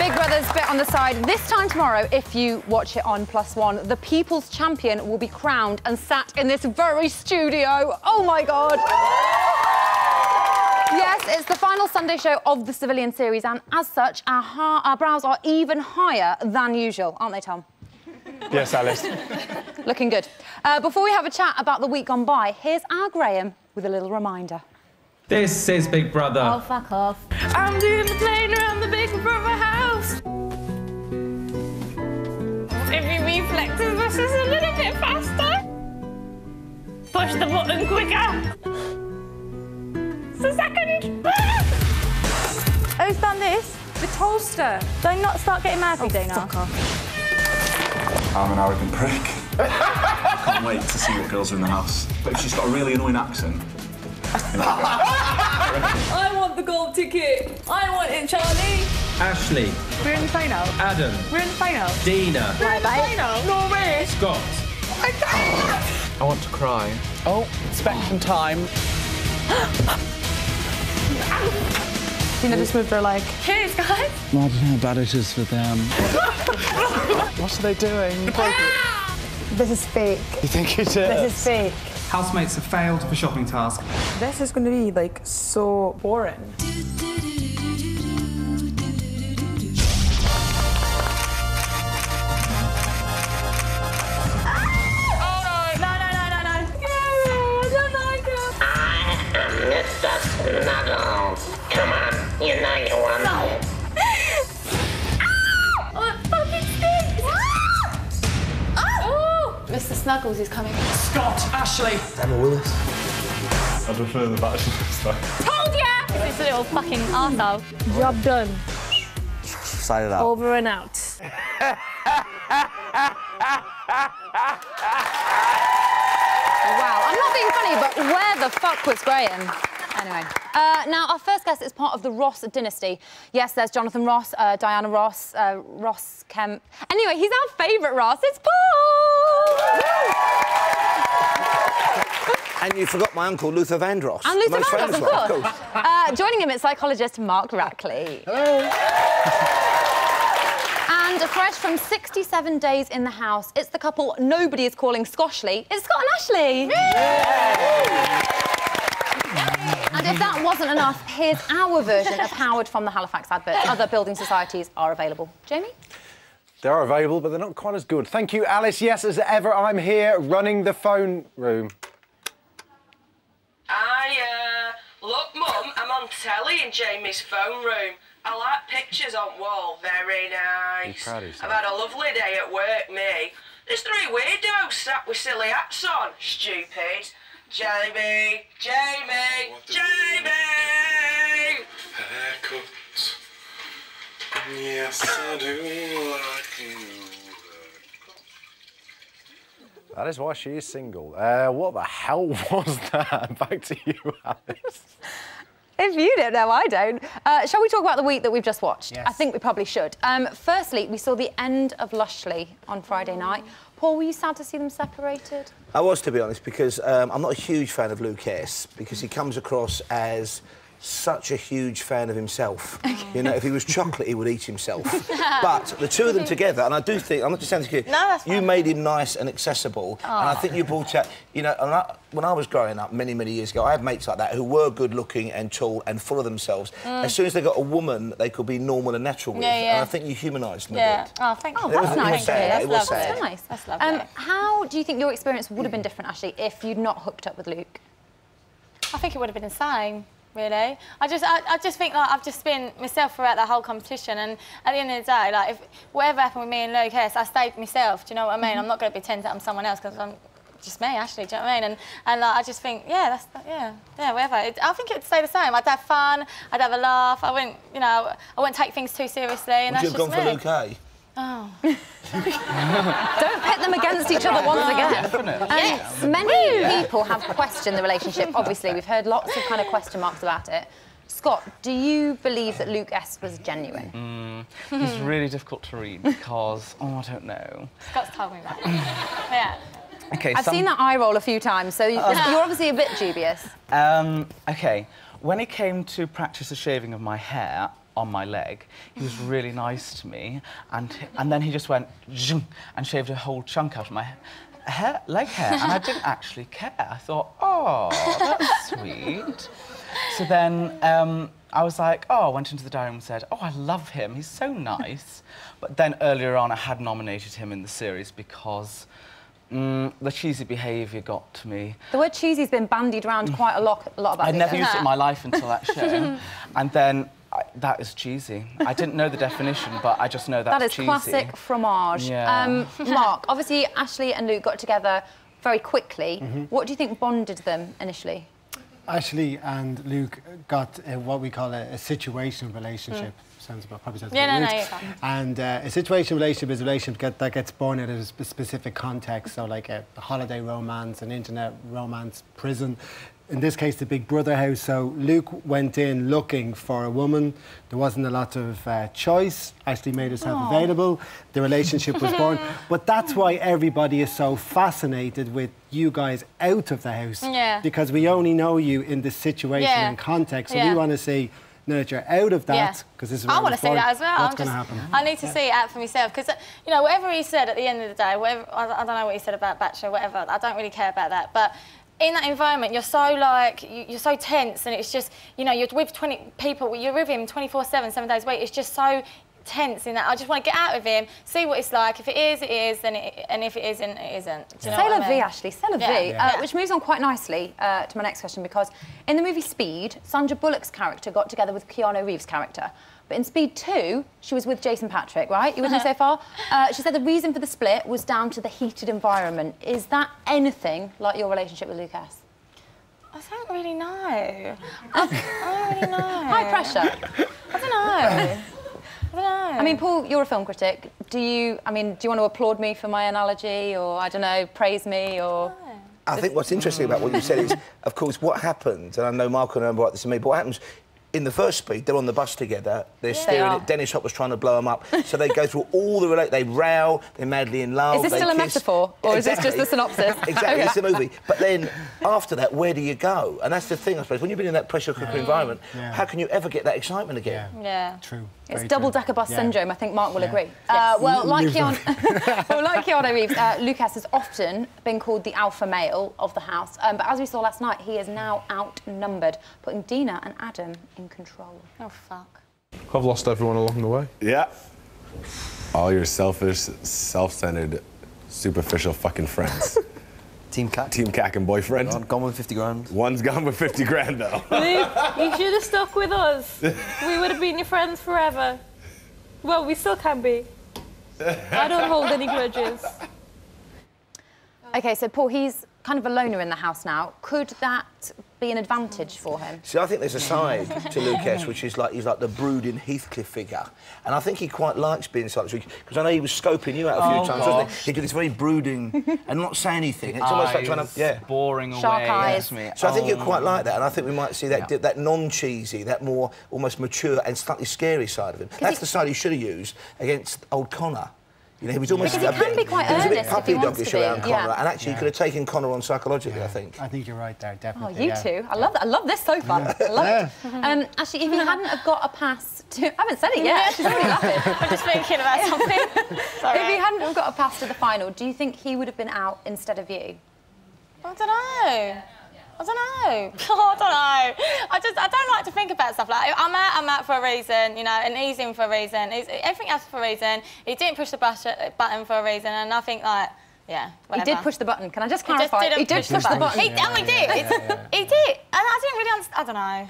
Big Brother's bit on the side. This time tomorrow, if you watch it on +1, the People's Champion will be crowned and sat in this very studio. Oh, my God. Yes, it's the final Sunday show of the Civilian series, and as such, our brows are even higher than usual, aren't they, Tom? Yes, Alice. Looking good. Before we have a chat about the week gone by, here's our Graham with a little reminder. This is Big Brother. Oh, fuck off. I'm doing the plane around the Big Brother house. If your reflexes was just a little bit faster. Push the button quicker. It's a second. Who's done this? The toaster. Do I not start getting mad, Dana? Fuck off. I'm an arrogant prick. Can't wait to see what girls are in the house. But if she's got a really annoying accent, you know, I want the gold ticket. I want it, Charlie. Ashley. We're in the final. Adam. We're in the final. Dina. We're in the final. No way. Scott. I want to cry. Oh, inspection time. Tina just moved her leg. Cheers, guys. Imagine how bad it is for them. What are they doing? This is fake. You think it is? This is fake. Housemates have failed for shopping task. This is going to be, like, so boring. Mr. Snuggles. Come on, you know you want it. Oh, it fucking stinks! Oh! Mr. Snuggles is coming. Scott. Ashley. Emma Willis. I prefer the Bachelor stuff. Told ya! This little fucking arsehole. Job done. Side it out. Over and out. Wow, I'm not being funny, but where the fuck was Graham? Anyway, now our first guest is part of the Ross dynasty. Yes, there's Jonathan Ross, Diana Ross, Ross Kemp. Anyway, he's our favourite Ross. It's Paul! And you forgot my uncle, Luther Vandross. And Luther the most Vandross, famous of one, course. Joining him is psychologist Mark Rackley. Hello. And fresh from 67 days in the house, it's the couple nobody is calling Scoshly. It's Scott and Ashley. And if that wasn't enough, here's our version of Howard from the Halifax advert. Other building societies are available. Jamie? They are available, but they're not quite as good. Thank you, Alice. Yes, as ever, I'm here running the phone room. Look, Mum, I'm on telly in Jamie's phone room. I like pictures on wall, very nice. Proud of yourself. I've had a lovely day at work, me. There's 3 weirdos sat with silly hats on, stupid. Jamie, Jamie, Jamie! Haircut. Yes, I do like you. That is why she is single. What the hell was that? Back to you, Alice. If you don't know, I don't. Shall we talk about the week that we've just watched? Yes. I think we probably should. Firstly, we saw the end of Lushly on Friday night. Paul, were you sad to see them separated? I was, to be honest, because I'm not a huge fan of Luke S, because he comes across as such a huge fan of himself. You know, if he was chocolate, he would eat himself. But the two of them together, and I do think, I'm not just saying this to you, you made him nice and accessible, and I think you brought out, you know, when I was growing up many, many years ago, I had mates like that who were good-looking and tall and full of themselves. As soon as they got a woman they could be normal and natural with, and I think you humanised them a bit. Oh, thank you. Oh, that's nice to hear. It was That's sad. nice. That's lovely. How do you think your experience would have been different, Ashley, if you'd not hooked up with Luke? I think it would have been insane, really. I just think, like, I've just been myself throughout that whole competition, and at the end of the day, like, if whatever happened with me and Luke S, I stayed myself, do you know what I mean? I'm not going to pretend that I'm someone else, because I'm just me, Ashley, do you know what I mean? And like, I just think, yeah, whatever. I think it'd stay the same. I'd have fun, I'd have a laugh, I wouldn't, you know, I wouldn't take things too seriously, and Would you that's have just gone me. for Luke A? Oh. Don't pit them against each other once again. Many people have questioned the relationship, obviously. We've heard lots of kind of question marks about it. Scott, do you believe that Luke S was genuine? He's really difficult to read because, I don't know. Scott's told me that. Yeah. Okay, I've seen that eye roll a few times, so you're obviously a bit dubious. OK, when it came to practice the shaving of my hair, on my leg. He was really nice to me, and then he just went zhung, and shaved a whole chunk out of my leg hair, and I didn't actually care. I thought, oh, that's sweet. So then I was like, oh, I went into the diary room and said, oh, I love him, he's so nice. But then earlier on, I had nominated him in the series because the cheesy behaviour got to me. The word cheesy's been bandied around quite a lot about I'd never used it in my life until that show. And then, that is cheesy. I didn't know the definition, but I just know that's cheesy. That is classic fromage. Yeah. Mark, obviously Ashley and Luke got together very quickly. What do you think bonded them initially? Ashley and Luke got what we call a situational relationship. Probably sounds a bit weird. you're fine. And a situational relationship is a relationship that gets born out of a specific context, so like a holiday romance, an internet romance, prison. In this case, the Big Brother house. So Luke went in looking for a woman. There wasn't a lot of choice. Ashley made herself available. The relationship was born. But that's why everybody is so fascinated with you guys out of the house. Yeah. Because we only know you in the situation and context. So we want to see, now that you're out of that, because this is I want to see that as well. What's going to happen? I need to see it out for myself, because, you know, whatever he said at the end of the day, whatever, I don't know what he said about Bachelor, whatever, I don't really care about that, but in that environment, you're so, like, you're so tense, and it's just, you know, you're with 20 people, you're with him 24/7, 7 days a week, it's just so tense in that I just want to get out of him, see what it's like. If it is, it is, and if it isn't, it isn't. Do you know what I mean? Ashley, c'est la vie. Which moves on quite nicely to my next question, because in the movie Speed, Sandra Bullock's character got together with Keanu Reeves' character. But in Speed 2, she was with Jason Patrick, right? You with me so far? She said the reason for the split was down to the heated environment. Is that anything like your relationship with Lucas? I don't really know. I don't really know. High pressure. I don't know. I don't know. I mean, Paul, you're a film critic. Do you want to applaud me for my analogy, or, I don't know, praise me, or...? I think what's interesting about what you said is, of course, what happened, and I know Mark will remember what this to me, but what happens in the first Speed, they're on the bus together, they're steering it, Dennis Hopper's trying to blow them up, so they go through all the they row, they're madly in love, Is this still a metaphor, or is this just the synopsis? Exactly, it's the movie. But then, after that, where do you go? And that's the thing, I suppose, when you've been in that pressure cooker environment, how can you ever get that excitement again? Yeah. True. It's double-decker bus syndrome, I think Mark will agree. Yes. Well, like Keanu Reeves, Lucas has often been called the alpha male of the house, but as we saw last night, he is now outnumbered, putting Dina and Adam in control. Oh, fuck. I've lost everyone along the way. Yeah. All your selfish, self-centered, superficial fucking friends. Team Cack. Team Cack and boyfriend. Gone with 50 grand. One's gone with 50 grand, though. Luke, you should have stuck with us. We would have been your friends forever. Well, we still can be. I don't hold any grudges. OK, so Paul, he's kind of a loner in the house now. Could that be an advantage for him? See, I think there's a side to Lucas which is like, he's like the brooding Heathcliff figure. And I think he quite likes being such, because I know he was scoping you out a few times, wasn't he? He did this very brooding and not say anything. It's almost like trying to... boring away. Shark eyes. Me. So I think you're quite like that, and I think we might see that that non-cheesy, that more almost mature and slightly scary side of him. That's the side he should have used against old Connor. You know, he was almost because he can be quite earnest he was a bit puppy-doggish around Connor, yeah. and actually he could have taken Connor on psychologically, I think. I think you're right there, definitely. Oh, you two. I love that. I love this so far. I love it. Actually, if he hadn't have got a pass to... I haven't said it yet. She's already laughing. I'm just thinking about something. Sorry. If he hadn't have got a pass to the final, do you think he would have been out instead of you? I don't know. I don't know. Oh, I don't know. I don't like to think about stuff like that. I'm out for a reason, you know, and he's in for a reason. Everything else for a reason. He didn't push the button for a reason, and I think, like, yeah, whatever. He did push the button. Can I just clarify? He did push the button. He did. He did. And I didn't really understand. I don't know.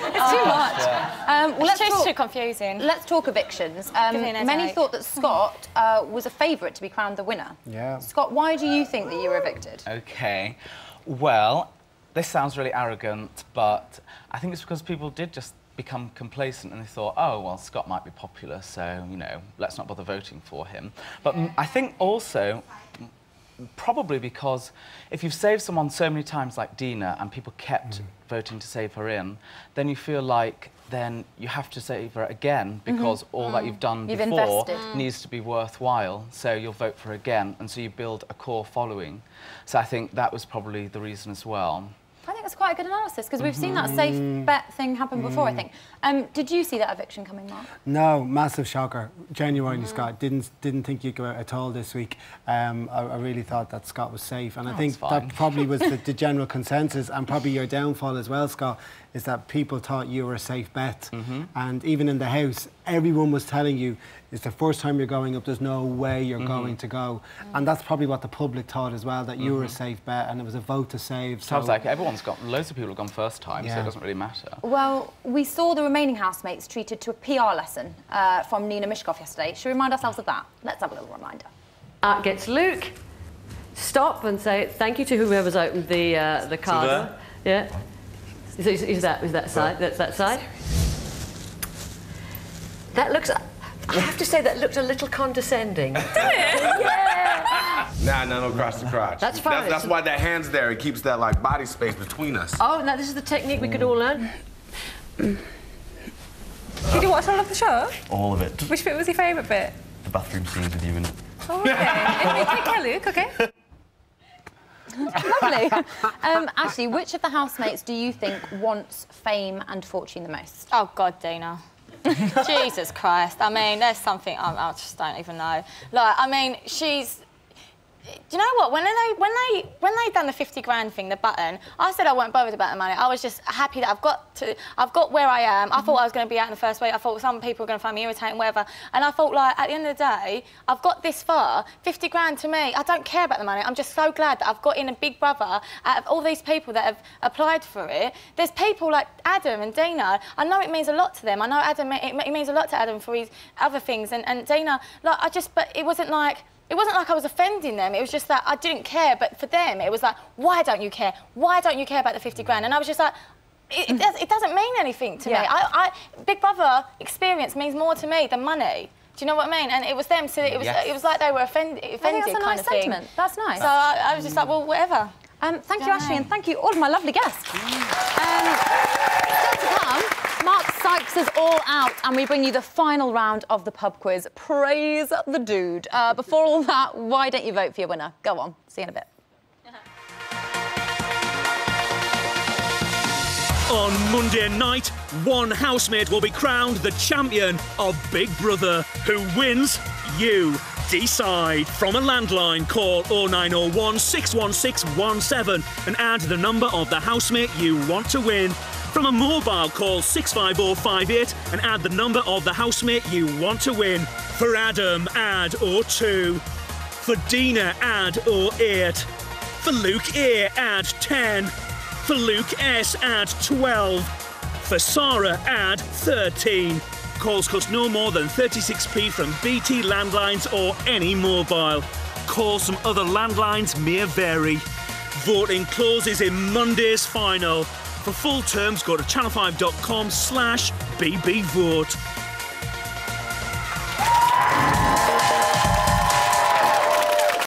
It's too much. Well, it's too confusing. Let's talk evictions. Many thought that Scott was a favourite to be crowned the winner. Yeah. Scott, why do you think that you were evicted? OK. Well, this sounds really arrogant, but I think it's because people did just become complacent and they thought, oh, well, Scott might be popular, so, you know, let's not bother voting for him. But I think also, probably because if you've saved someone so many times like Dina and people kept voting to save her in, then you feel like then you have to save her again because all that you've done before needs to be worthwhile, so you'll vote for her again, and so you build a core following. So I think that was probably the reason as well. I think was quite a good analysis because we've seen that safe bet thing happen before, I think. Did you see that eviction coming, Mark? No, massive shocker. Genuinely, Scott. Didn't think you'd go out at all this week. I really thought that Scott was safe, and I think that probably was the general consensus, and probably your downfall as well, Scott, is that people thought you were a safe bet. And even in the house, everyone was telling you, it's the first time you're going up, there's no way you're going to go. And that's probably what the public thought as well, that you were a safe bet, and it was a vote to save. So it's like loads of people have gone first time, so it doesn't really matter. Well, we saw the remaining housemates treated to a PR lesson from Nina Mishkov yesterday. Should we remind ourselves of that? Let's have a little reminder. Out gets Luke. Stop and say thank you to whoever's opened the card. Yeah. Is that side? That's that side. That looks. I have to say that looked a little condescending. Did it? Yeah. Nah, no cross to crotch. That's fine. That's why that hand's there. It keeps that like body space between us. Oh, now this is the technique we could all learn. Did you watch all of the show? All of it. Which bit was your favourite bit? The bathroom scenes with you in it. Oh, okay. Take care, Luke, OK? Lovely. Ashley, which of the housemates do you think wants fame and fortune the most? Oh, God, Dina. Jesus Christ. I mean, there's something I just don't even know. Like, I mean, she's... Do you know what? When they done the 50 grand thing, the button, I said I weren't bothered about the money. I was just happy that I've got where I am. I thought I was going to be out in the first week. I thought some people were going to find me irritating, whatever. And I thought, like, at the end of the day, I've got this far. 50 grand to me, I don't care about the money. I'm just so glad that I've got in a Big Brother out of all these people that have applied for it. There's people like Adam and Dina. I know it means a lot to them. I know Adam, it means a lot to Adam for his other things. And Dina, like, but it wasn't like I was offending them. It was just that I didn't care. But for them, it was like, why don't you care? Why don't you care about the 50 grand? And I was just like, it doesn't mean anything to me. Big Brother experience means more to me than money. Do you know what I mean? And it was them, so it was like they were offended I think that's a kind nice of thing. sentiment. That's nice. So I was just like, well, whatever. Thank you, Ashley, and thank you all of my lovely guests. Still to come, Mark psychs us all out, and we bring you the final round of the pub quiz. Praise the dude. Before all that, why don't you vote for your winner? Go on. See you in a bit. On Monday night, one housemate will be crowned the champion of Big Brother. Who wins? You decide. From a landline, call 0901 616 17 and add the number of the housemate you want to win. From a mobile, call 65058 and add the number of the housemate you want to win. For Adam, add 02. For Dina, add 08. For Luke A, add 10. For Luke S, add 12. For Sarah, add 13. Calls cost no more than 36p from BT landlines or any mobile. Calls from other landlines may vary. Voting closes in Monday's final. For full terms, go to channel5.com/bbvote.